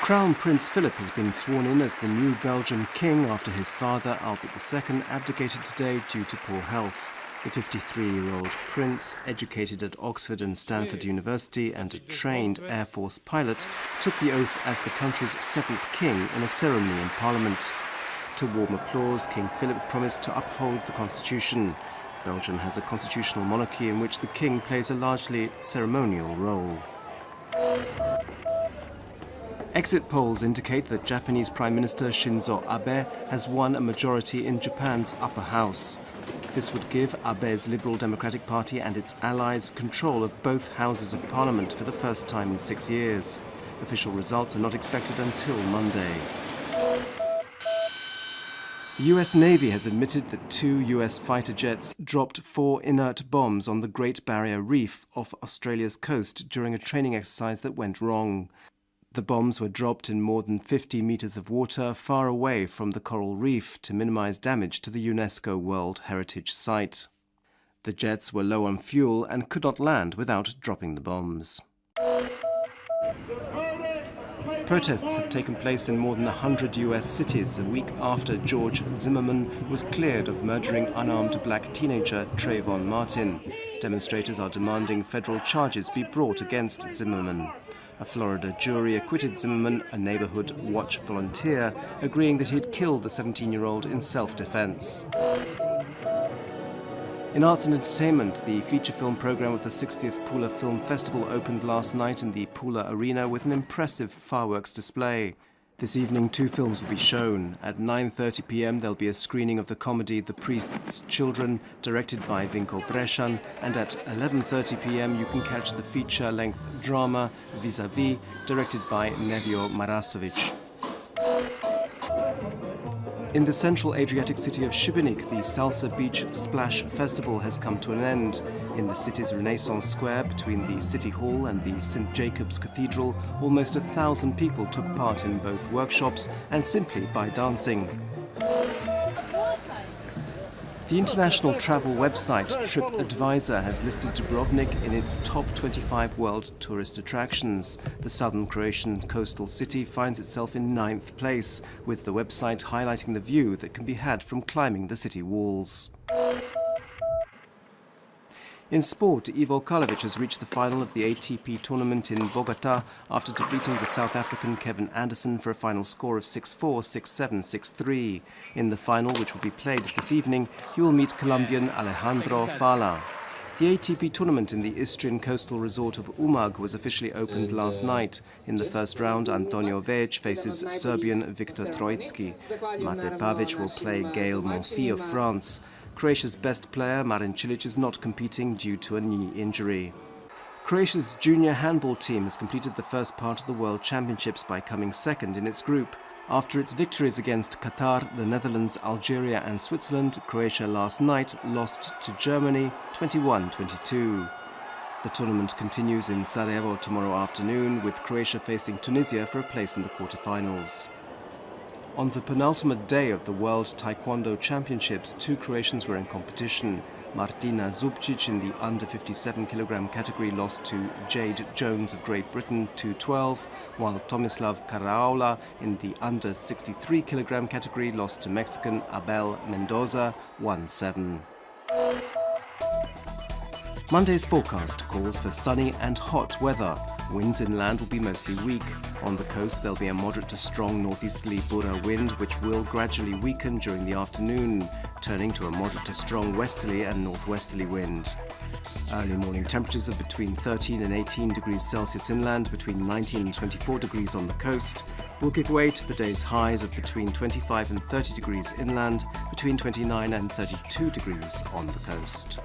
Crown Prince Philip has been sworn in as the new Belgian king after his father, Albert II, abdicated today due to poor health. The 53-year-old prince, educated at Oxford and Stanford University and a trained Air Force pilot, took the oath as the country's seventh king in a ceremony in Parliament. To warm applause, King Philip promised to uphold the constitution. Belgium has a constitutional monarchy in which the king plays a largely ceremonial role. Exit polls indicate that Japanese Prime Minister Shinzo Abe has won a majority in Japan's upper house. This would give Abe's Liberal Democratic Party and its allies control of both houses of parliament for the first time in 6 years. Official results are not expected until Monday. The US Navy has admitted that 2 US fighter jets dropped 4 inert bombs on the Great Barrier Reef off Australia's coast during a training exercise that went wrong. The bombs were dropped in more than 50 meters of water far away from the coral reef to minimize damage to the UNESCO World Heritage Site. The jets were low on fuel and could not land without dropping the bombs. Protests have taken place in more than 100 US cities a week after George Zimmerman was cleared of murdering unarmed black teenager Trayvon Martin. Demonstrators are demanding federal charges be brought against Zimmerman. A Florida jury acquitted Zimmerman, a neighborhood watch volunteer, agreeing that he had killed the 17-year-old in self-defense. In arts and entertainment, the feature film program of the 60th Pula Film Festival opened last night in the Pula Arena with an impressive fireworks display. This evening, 2 films will be shown. At 9:30 p.m. there'll be a screening of the comedy The Priest's Children, directed by Vinko Breshan, and at 11:30 p.m. you can catch the feature-length drama Vis-a-Vis, directed by Nevio Marasovic. In the central Adriatic city of Šibenik, the Salsa Beach Splash Festival has come to an end. In the city's Renaissance Square, between the City Hall and the St. Jacob's Cathedral, almost 1,000 people took part in both workshops and simply by dancing. The international travel website TripAdvisor has listed Dubrovnik in its top 25 world tourist attractions. The southern Croatian coastal city finds itself in 9th place, with the website highlighting the view that can be had from climbing the city walls. In sport, Ivo Karlovic has reached the final of the ATP tournament in Bogota after defeating the South African Kevin Anderson for a final score of 6-4, 6-7, 6-3. In the final, which will be played this evening, he will meet Colombian Alejandro Fala. The ATP tournament in the Istrian coastal resort of Umag was officially opened last night. In the first round, Antonio Vej faces Serbian Viktor Troicki. Mate Pavic will play Gael Monfils of France. Croatia's best player, Marin Cilic, is not competing due to a knee injury. Croatia's junior handball team has completed the first part of the World Championships by coming second in its group. After its victories against Qatar, the Netherlands, Algeria and Switzerland, Croatia last night lost to Germany 21-22. The tournament continues in Sarajevo tomorrow afternoon, with Croatia facing Tunisia for a place in the quarterfinals. On the penultimate day of the World Taekwondo Championships, 2 Croatians were in competition. Martina Zubcic in the under 57 kilogram category lost to Jade Jones of Great Britain 2-12, while Tomislav Karaula in the under 63 kilogram category lost to Mexican Abel Mendoza 1-7. Monday's forecast calls for sunny and hot weather. Winds inland will be mostly weak. On the coast, there'll be a moderate to strong northeasterly Bura wind, which will gradually weaken during the afternoon, turning to a moderate to strong westerly and northwesterly wind. Early morning temperatures of between 13 and 18 degrees Celsius inland, between 19 and 24 degrees on the coast, will give way to the day's highs of between 25 and 30 degrees inland, between 29 and 32 degrees on the coast.